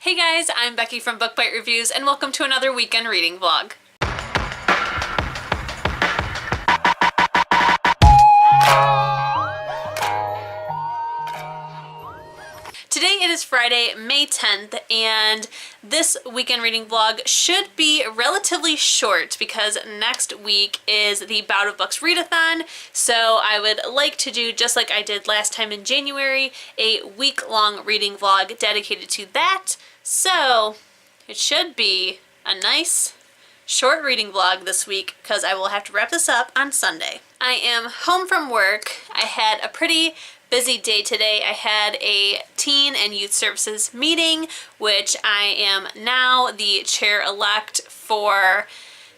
Hey guys, I'm Becky from Book Bite Reviews and welcome to another weekend reading vlog. Today it is Friday, May 10th, and this weekend reading vlog should be relatively short because next week is the Bout of Books readathon, so I would like to do, just like I did last time in January, a week-long reading vlog dedicated to that. So it should be a nice short reading vlog this week because I will have to wrap this up on Sunday. I am home from work. I had a pretty busy day today. I had a teen and youth services meeting, which I am now the chair-elect for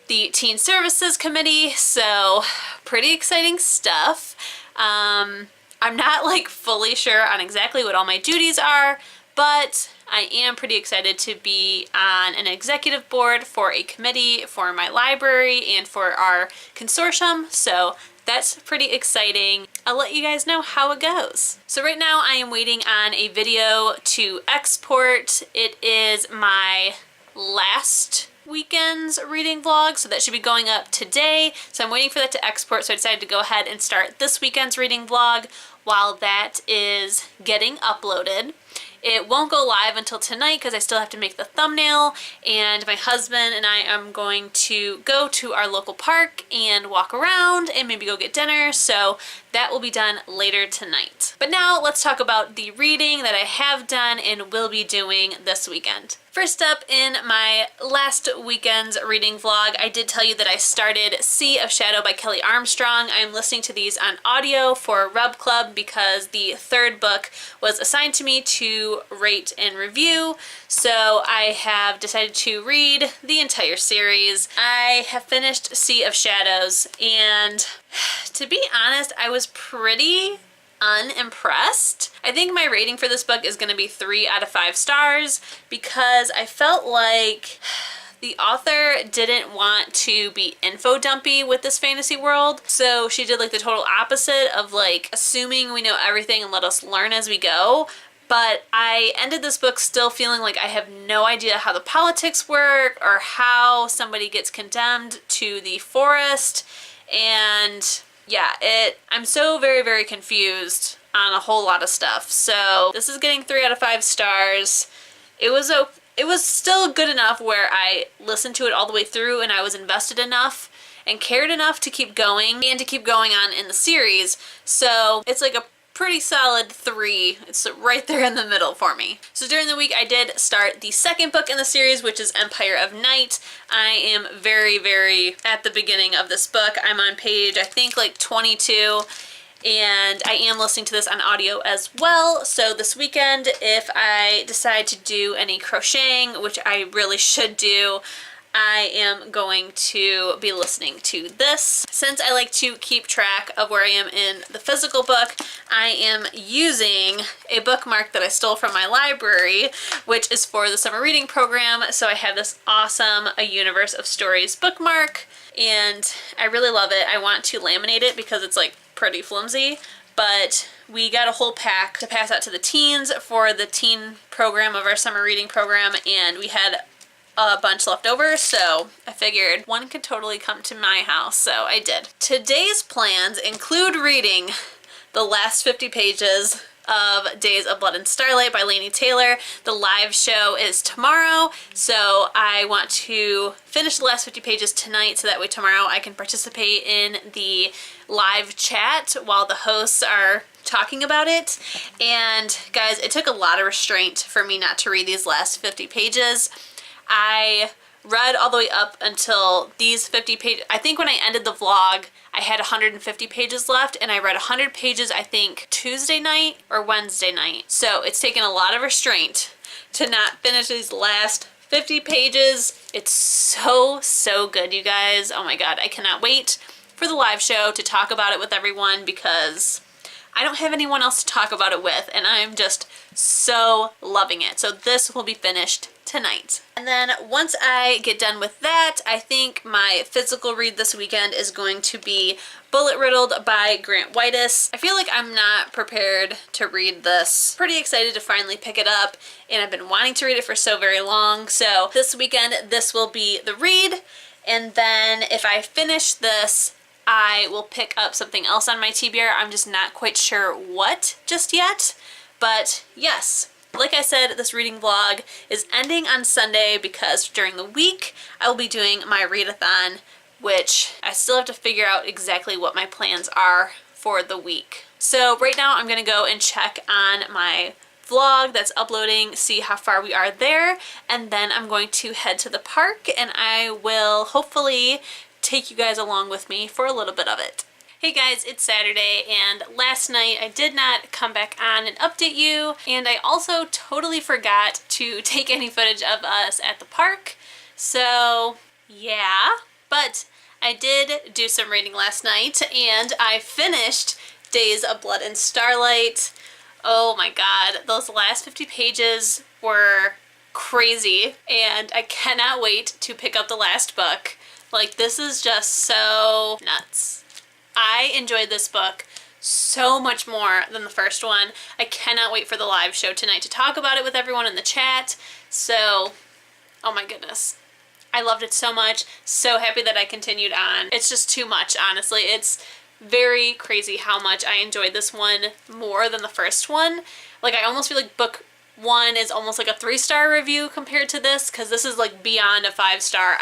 the Teen Services Committee, so pretty exciting stuff. I'm not like fully sure on exactly what all my duties are, but I am pretty excited to be on an executive board for a committee for my library and for our consortium, so that's pretty exciting. I'll let you guys know how it goes. So right now I am waiting on a video to export. It is my last weekend's reading vlog, so that should be going up today. So I'm waiting for that to export, so I decided to go ahead and start this weekend's reading vlog while that is getting uploaded. It won't go live until tonight because I still have to make the thumbnail, and my husband and I am going to go to our local park and walk around and maybe go get dinner, so that will be done later tonight. But now let's talk about the reading that I have done and will be doing this weekend. First up, in my last weekend's reading vlog, I did tell you that I started Sea of Shadow by Kelly Armstrong. I'm listening to these on audio for Rub Club because the third book was assigned to me to rate and review, so I have decided to read the entire series. I have finished Sea of Shadows, and to be honest, I was pretty unimpressed. I think my rating for this book is going to be 3 out of 5 stars because I felt like the author didn't want to be info dumpy with this fantasy world, so she did like the total opposite of like assuming we know everything and let us learn as we go. But I ended this book still feeling like I have no idea how the politics work or how somebody gets condemned to the forest, and yeah, I'm so very confused on a whole lot of stuff. So this is getting 3 out of 5 stars. It was still good enough where I listened to it all the way through and I was invested enough and cared enough to keep going and to keep going on in the series. So it's like a pretty solid 3. It's right there in the middle for me. So during the week I did start the second book in the series, which is Empire of Night. I am very at the beginning of this book. I'm on page, I think, like 22, and I am listening to this on audio as well. So this weekend, if I decide to do any crocheting, which I really should do, I am going to be listening to this. Since I like to keep track of where I am in the physical book, I am using a bookmark that I stole from my library, which is for the summer reading program. So I have this awesome A Universe of Stories bookmark, and I really love it. I want to laminate it because it's like pretty flimsy, but we got a whole pack to pass out to the teens for the teen program of our summer reading program, and we had a bunch left over, so I figured one could totally come to my house, so I did. Today's plans include reading the last 50 pages of Days of Blood and Starlight by Laini Taylor. The live show is tomorrow, so I want to finish the last 50 pages tonight so that way tomorrow I can participate in the live chat while the hosts are talking about it. And guys, it took a lot of restraint for me not to read these last 50 pages. I read all the way up until these 50 pages. I think when I ended the vlog, I had 150 pages left, and I read 100 pages, I think, Tuesday night or Wednesday night. So it's taken a lot of restraint to not finish these last 50 pages. It's so good, you guys. Oh my god, I cannot wait for the live show to talk about it with everyone because I don't have anyone else to talk about it with, and I'm just so loving it. So this will be finished tonight. And then once I get done with that, I think my physical read this weekend is going to be Bullet Riddled by Grant Whitus. I feel like I'm not prepared to read this. Pretty excited to finally pick it up, and I've been wanting to read it for so very long. So this weekend, this will be the read. And then if I finish this, I will pick up something else on my TBR. I'm just not quite sure what just yet. But yes, like I said, this reading vlog is ending on Sunday because during the week I will be doing my readathon, which I still have to figure out exactly what my plans are for the week. So right now I'm gonna go and check on my vlog that's uploading, see how far we are there, and then I'm going to head to the park and I will hopefully take you guys along with me for a little bit of it. Hey guys, it's Saturday, and last night I did not come back on and update you, and I also totally forgot to take any footage of us at the park, so yeah. But I did do some reading last night, and I finished Days of Blood and Starlight. Oh my god, those last 50 pages were crazy, and I cannot wait to pick up the last book. Like, this is just so nuts. I enjoyed this book so much more than the first one. I cannot wait for the live show tonight to talk about it with everyone in the chat. So, oh my goodness. I loved it so much. So happy that I continued on. It's just too much, honestly. It's very crazy how much I enjoyed this one more than the first one. Like, I almost feel like book 1 is almost like a 3-star review compared to this, because this is like beyond a 5-star.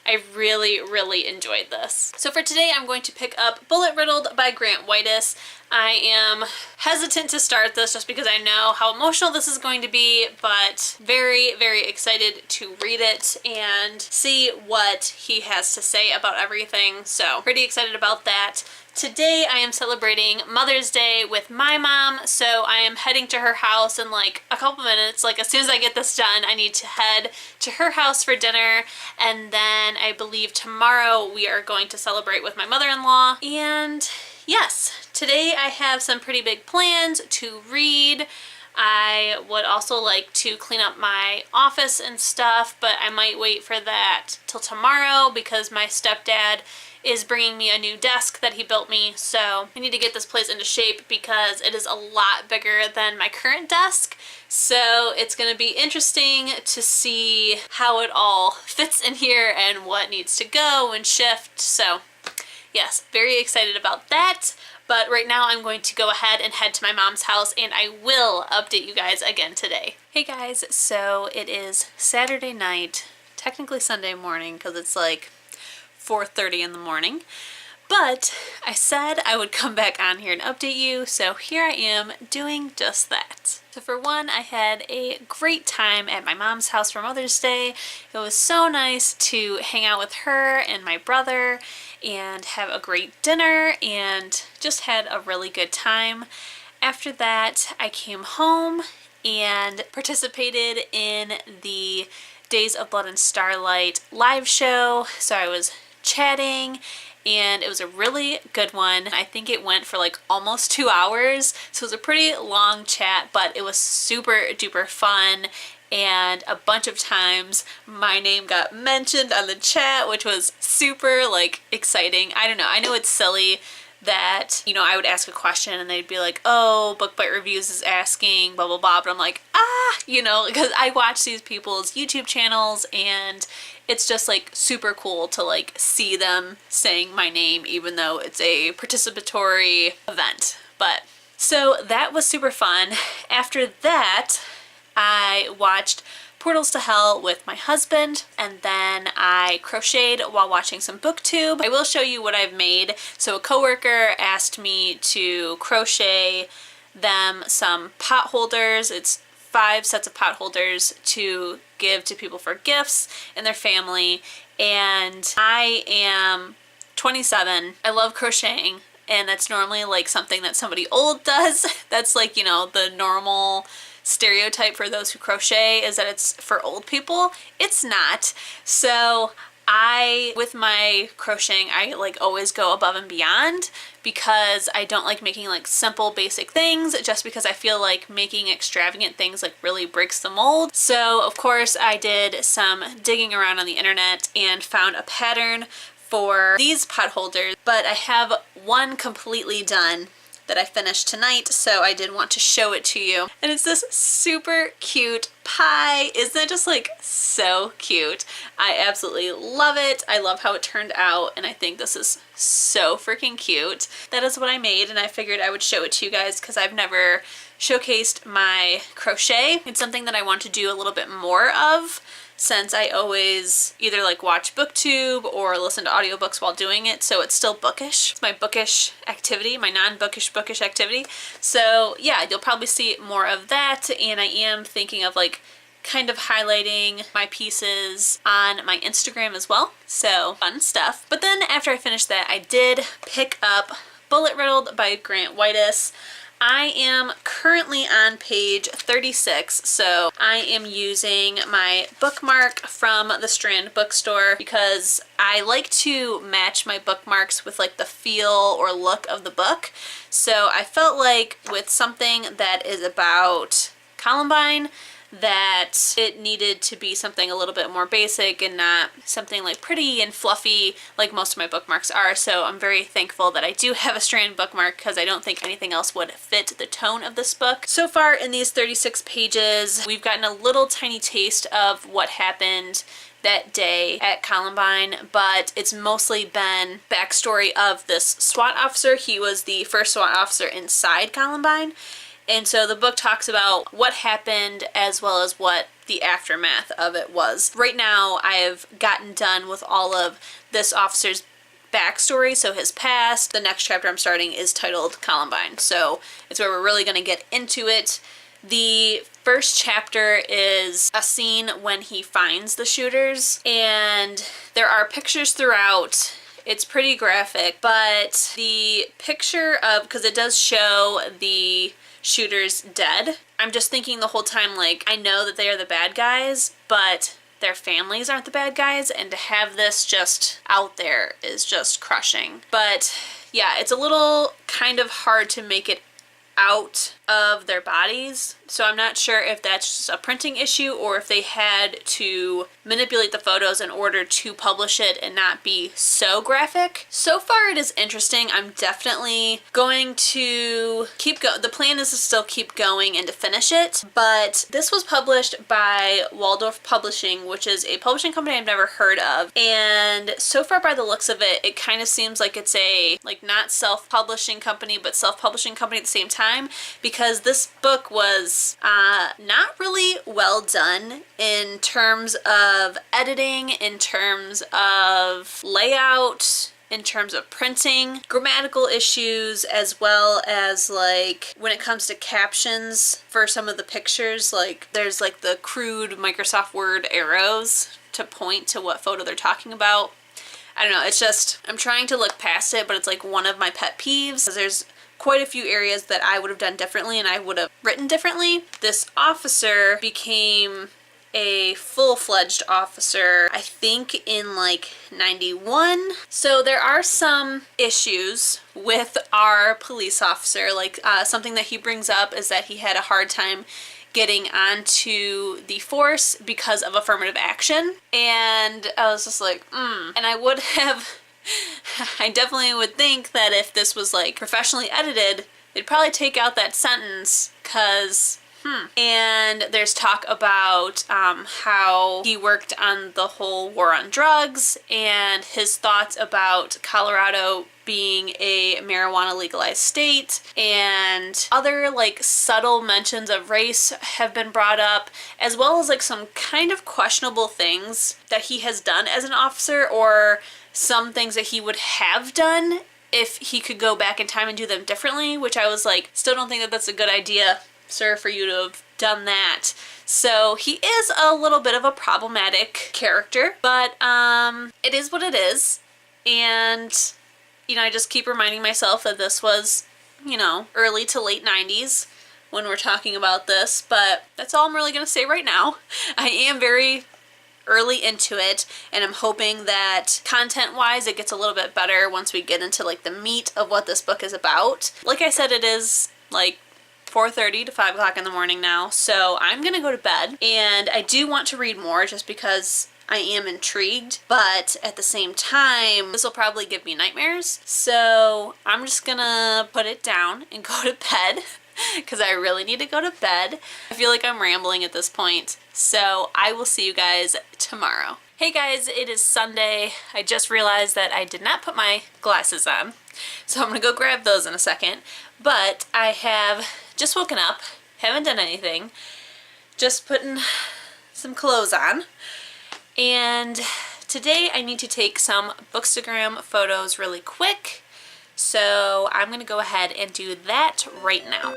I really, really enjoyed this. So for today, I'm going to pick up Bullet Riddled by Grant Whitus. I am hesitant to start this just because I know how emotional this is going to be, but very, very excited to read it and see what he has to say about everything. So pretty excited about that. Today I am celebrating Mother's Day with my mom, so I am heading to her house in like a couple minutes. Like, as soon as I get this done, I need to head to her house for dinner, and then I believe tomorrow we are going to celebrate with my mother-in-law. And yes, today I have some pretty big plans to read. I would also like to clean up my office and stuff, but I might wait for that till tomorrow because my stepdad is bringing me a new desk that he built me, so I need to get this place into shape because it is a lot bigger than my current desk. So it's going to be interesting to see how it all fits in here and what needs to go and shift. So yes, very excited about that. But right now I'm going to go ahead and head to my mom's house, and I will update you guys again today. Hey guys, so it is Saturday night, technically Sunday morning because it's like 4:30 in the morning, but I said I would come back on here and update you, so here I am doing just that. So for one, I had a great time at my mom's house for Mother's Day. It was so nice to hang out with her and my brother and have a great dinner and just had a really good time. After that, I came home and participated in the Days of Blood and Starlight live show. So I was chatting, and it was a really good one. I think it went for like almost 2 hours, so it was a pretty long chat, but it was super duper fun, and a bunch of times my name got mentioned on the chat, which was super like exciting. I don't know, I know it's silly that, you know, I would ask a question and they'd be like, oh, Book Bite Reviews is asking blah blah blah, but I'm like, you know, because I watch these people's YouTube channels and it's just like super cool to like see them saying my name even though it's a participatory event. But so that was super fun. After that, I watched Portals to Hell with my husband, and then I crocheted while watching some booktube. I will show you what I've made. So a coworker asked me to crochet them some pot holders. It's 5 sets of pot holders to give to people for gifts and their family, and I am 27. I love crocheting, and that's normally like something that somebody old does. That's like, you know, the normal stereotype for those who crochet is that it's for old people. It's not. So with my crocheting, I like always go above and beyond because I don't like making like simple basic things just because I feel like making extravagant things like really breaks the mold. So of course I did some digging around on the internet and found a pattern for these pot holders, but I have one completely done that I finished tonight, so I did want to show it to you. And it's this super cute pie. Isn't that just like so cute? I absolutely love it. I love how it turned out, and I think this is so freaking cute. That is what I made, and I figured I would show it to you guys because I've never showcased my crochet. It's something that I want to do a little bit more of, since I always either like watch booktube or listen to audiobooks while doing it, so it's still bookish. It's my bookish activity, my non-bookish bookish activity. So yeah, you'll probably see more of that, and I am thinking of like kind of highlighting my pieces on my Instagram as well. So fun stuff. But then after I finished that, I did pick up Bullet Riddled by Grant Whitus. I am currently on page 36, so I am using my bookmark from the Strand bookstore because I like to match my bookmarks with like the feel or look of the book. So I felt like with something that is about Columbine, that it needed to be something a little bit more basic and not something like pretty and fluffy like most of my bookmarks are. So I'm very thankful that I do have a Strand bookmark because I don't think anything else would fit the tone of this book. So far in these 36 pages, we've gotten a little tiny taste of what happened that day at Columbine, but it's mostly been backstory of this SWAT officer. He was the first SWAT officer inside Columbine. And so the book talks about what happened as well as what the aftermath of it was. Right now, I have gotten done with all of this officer's backstory, so his past. The next chapter I'm starting is titled Columbine, so it's where we're really going to get into it. The first chapter is a scene when he finds the shooters, and there are pictures throughout. It's pretty graphic, but the picture of, because it does show the shooters dead. I'm just thinking the whole time, like, I know that they are the bad guys, but their families aren't the bad guys, and to have this just out there is just crushing. But yeah, it's a little kind of hard to make it out of their bodies, so I'm not sure if that's just a printing issue or if they had to manipulate the photos in order to publish it and not be so graphic. So far it is interesting. I'm definitely going to keep going. The plan is to still keep going and to finish it, but this was published by Waldorf Publishing, which is a publishing company I've never heard of, and so far by the looks of it, it kind of seems like it's a like not self-publishing company but self-publishing company at the same time, because this book was not really well done in terms of editing, in terms of layout, in terms of printing, grammatical issues, as well as like when it comes to captions for some of the pictures, like there's like the crude Microsoft Word arrows to point to what photo they're talking about. I don't know, it's just, I'm trying to look past it, but it's like one of my pet peeves, because there's quite a few areas that I would have done differently and I would have written differently. This officer became a full-fledged officer, I think in like 91. So there are some issues with our police officer. Like something that he brings up is that he had a hard time getting onto the force because of affirmative action. And I was just like, And I would have I definitely would think that if this was like professionally edited, they'd probably take out that sentence, cause And there's talk about how he worked on the whole war on drugs and his thoughts about Colorado being a marijuana legalized state, and other like subtle mentions of race have been brought up, as well as like some kind of questionable things that he has done as an officer, or some things that he would have done if he could go back in time and do them differently, which I was like, still don't think that that's a good idea, sir, for you to have done that. So he is a little bit of a problematic character, but it is what it is. And you know, I just keep reminding myself that this was, you know, early to late 90s when we're talking about this, but that's all I'm really going to say right now. I am very early into it, and I'm hoping that content-wise it gets a little bit better once we get into like the meat of what this book is about. Like I said, it is like 4:30 to 5 o'clock in the morning now, so I'm gonna go to bed, and I do want to read more just because I am intrigued, but at the same time, this will probably give me nightmares, so I'm just gonna put it down and go to bed because I really need to go to bed. I feel like I'm rambling at this point, so I will see you guys tomorrow. Hey guys, it is Sunday. I just realized that I did not put my glasses on, so I'm gonna go grab those in a second, but I have just woken up, haven't done anything, just putting some clothes on. And today I need to take some Bookstagram photos really quick, so I'm going to go ahead and do that right now.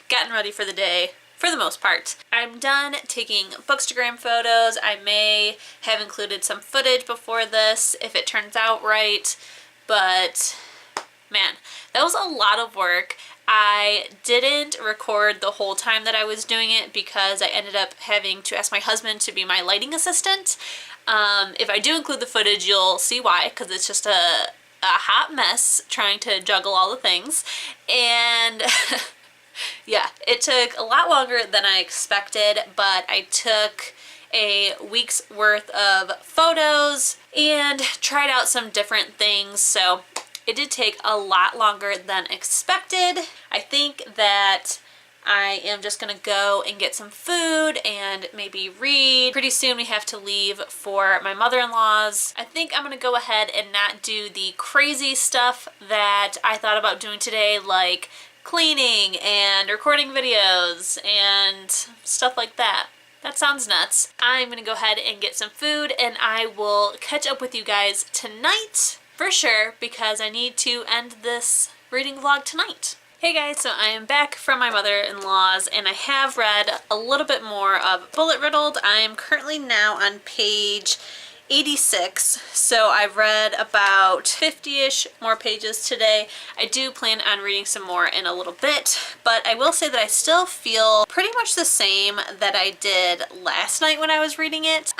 Gotten ready for the day for the most part. I'm done taking Bookstagram photos. I may have included some footage before this if it turns out right, but man, that was a lot of work. I didn't record the whole time that I was doing it because I ended up having to ask my husband to be my lighting assistant. If I do include the footage, you'll see why, because it's just a hot mess trying to juggle all the things. And yeah, it took a lot longer than I expected, but I took a week's worth of photos and tried out some different things, so it did take a lot longer than expected. I think that I am just gonna go and get some food and maybe read. Pretty soon we have to leave for my mother-in-law's. I think I'm gonna go ahead and not do the crazy stuff that I thought about doing today, like cleaning and recording videos and stuff like that. That sounds nuts. I'm gonna go ahead and get some food, and I will catch up with you guys tonight for sure, because I need to end this reading vlog tonight. Hey guys, so I am back from my mother-in-law's, and I have read a little bit more of Bullet Riddled. I am currently now on page 86, so I've read about 50-ish more pages today. I do plan on reading some more in a little bit, but I will say that I still feel pretty much the same that I did last night when I was reading it.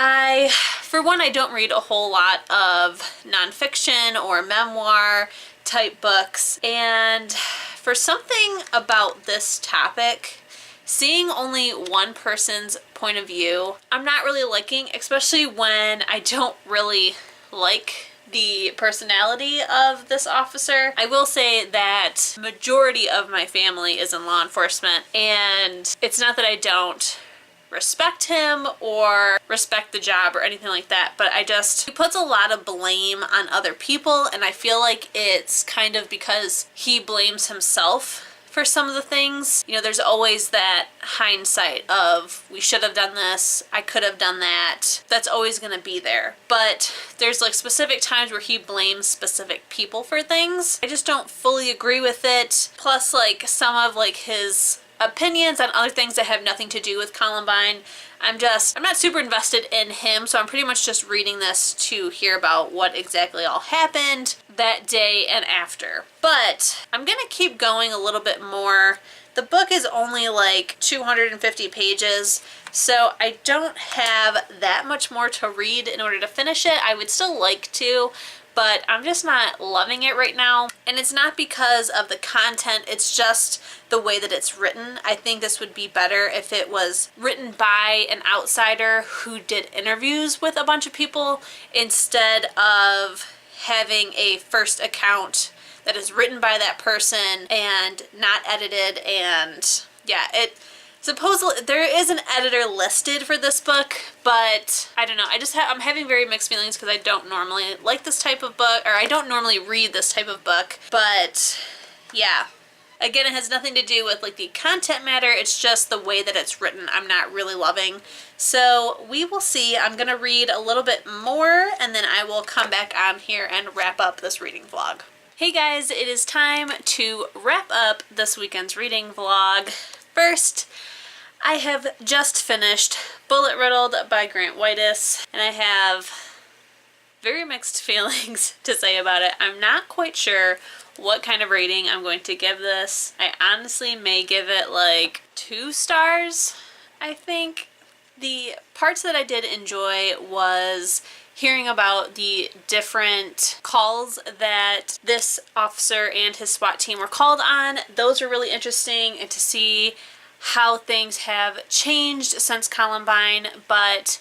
For one, I don't read a whole lot of nonfiction or memoir type books, and for something about this topic, seeing only one person's point of view, I'm not really liking, especially when I don't really like the personality of this officer. I will say that majority of my family is in law enforcement, and it's not that I don't respect him or respect the job or anything like that, but he puts a lot of blame on other people, and I feel like it's kind of because he blames himself for some of the things. You know, there's always that hindsight of, we should have done this, I could have done that. That's always gonna be there. But there's like specific times where he blames specific people for things. I just don't fully agree with it. Plus, like, some of like his opinions on other things that have nothing to do with Columbine, I'm not super invested in him, so I'm pretty much just reading this to hear about what exactly all happened that day and after. But I'm gonna keep going a little bit more. The book is only like 250 pages, so I don't have that much more to read in order to finish it. I would still like to, but I'm just not loving it right now. And it's not because of the content, it's just the way that it's written. I think this would be better if it was written by an outsider who did interviews with a bunch of people instead of having a first account that is written by that person and not edited. And yeah, supposedly there is an editor listed for this book, but I don't know. I'm having very mixed feelings because I don't normally like this type of book, or I don't normally read this type of book. But yeah, again, it has nothing to do with like the content matter. It's just the way that it's written I'm not really loving. So we will see. I'm gonna read a little bit more and then I will come back on here and wrap up this reading vlog. Hey guys, it is time to wrap up this weekend's reading vlog. First, I have just finished Bullet Riddled by Grant Whitus, and I have very mixed feelings to say about it. I'm not quite sure what kind of rating I'm going to give this. I honestly may give it like 2 stars, I think. The parts that I did enjoy was hearing about the different calls that this officer and his SWAT team were called on. Those were really interesting, and to see how things have changed since Columbine, but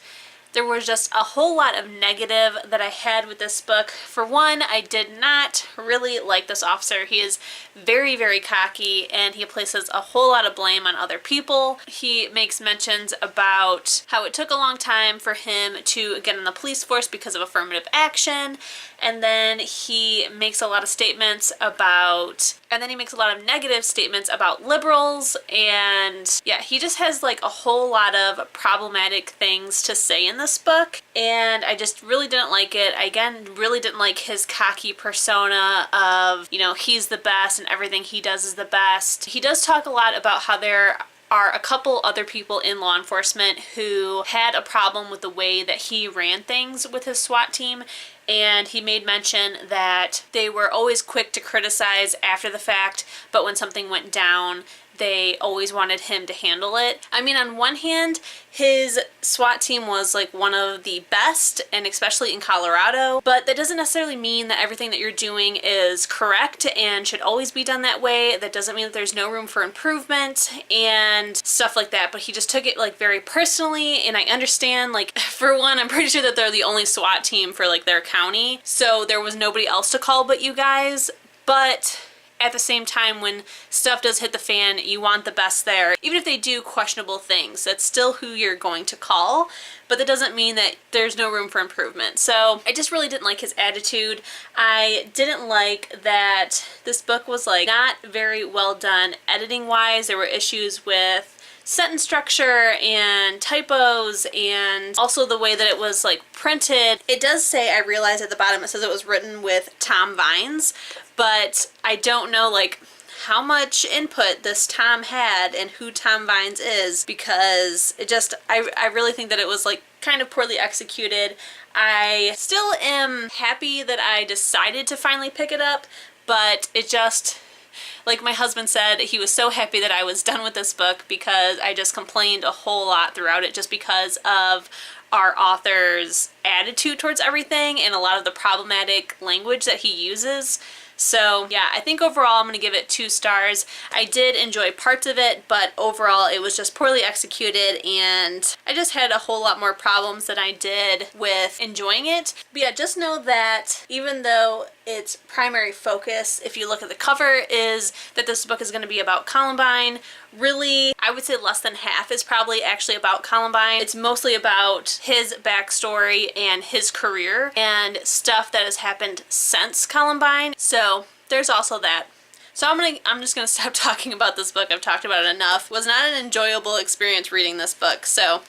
there was just a whole lot of negative that I had with this book. For one, I did not really like this officer. He is very, very cocky, and he places a whole lot of blame on other people. He makes mentions about how it took a long time for him to get in the police force because of affirmative action, and then he makes a lot of statements about, and then he makes a lot of negative statements about liberals, and yeah, he just has like a whole lot of problematic things to say in this book, and I just really didn't like it. I, again, really didn't like his cocky persona of, you know, he's the best and everything he does is the best. He does talk a lot about how there are a couple other people in law enforcement who had a problem with the way that he ran things with his SWAT team, and he made mention that they were always quick to criticize after the fact, but when something went down, they always wanted him to handle it. I mean, on one hand, his SWAT team was like one of the best, and especially in Colorado, but that doesn't necessarily mean that everything that you're doing is correct and should always be done that way. That doesn't mean that there's no room for improvement and stuff like that, but he just took it like very personally, and I understand, like, for one, I'm pretty sure that they're the only SWAT team for like their county, so there was nobody else to call but you guys, but at the same time, when stuff does hit the fan, you want the best there. Even if they do questionable things, that's still who you're going to call, but that doesn't mean that there's no room for improvement. So I just really didn't like his attitude. I didn't like that this book was like not very well done editing wise. There were issues with sentence structure and typos, and also the way that it was like printed. It does say, I realize at the bottom, it says it was written with Tom Vines, but I don't know like how much input this Tom had and who Tom Vines is, because it just, I really think that it was like kind of poorly executed. I still am happy that I decided to finally pick it up, but it just, like my husband said, he was so happy that I was done with this book because I just complained a whole lot throughout it just because of our author's attitude towards everything and a lot of the problematic language that he uses. So yeah, I think overall I'm going to give it 2 stars. I did enjoy parts of it, but overall it was just poorly executed, and I just had a whole lot more problems than I did with enjoying it. But yeah, just know that even though its primary focus, if you look at the cover, is that this book is going to be about Columbine, really, I would say less than half is probably actually about Columbine. It's mostly about his backstory and his career and stuff that has happened since Columbine. So there's also that. So I'm just gonna stop talking about this book. I've talked about it enough. It was not an enjoyable experience reading this book. So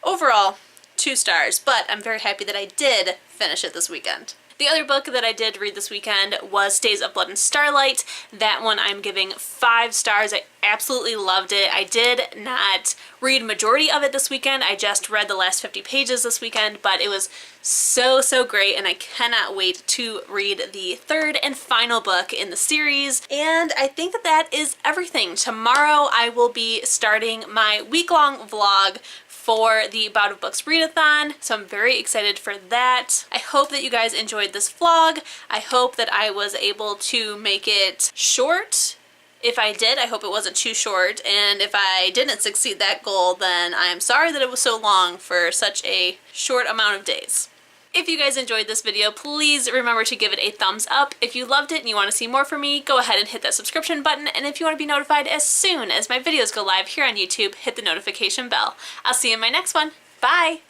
overall, 2 stars, but I'm very happy that I did finish it this weekend. The other book that I did read this weekend was Days of Blood and Starlight. That one I'm giving 5 stars. I absolutely loved it. I did not read majority of it this weekend. I just read the last 50 pages this weekend, but it was so great, and I cannot wait to read the 3rd and final book in the series. And I think that that is everything. Tomorrow I will be starting my week-long vlog for the Bout of Books readathon, so I'm very excited for that. I hope that you guys enjoyed this vlog. I hope that I was able to make it short. If I did, I hope it wasn't too short, and if I didn't succeed that goal, then I'm sorry that it was so long for such a short amount of days. If you guys enjoyed this video, please remember to give it a thumbs up. If you loved it and you want to see more from me, go ahead and hit that subscription button. And if you want to be notified as soon as my videos go live here on YouTube, hit the notification bell. I'll see you in my next one. Bye!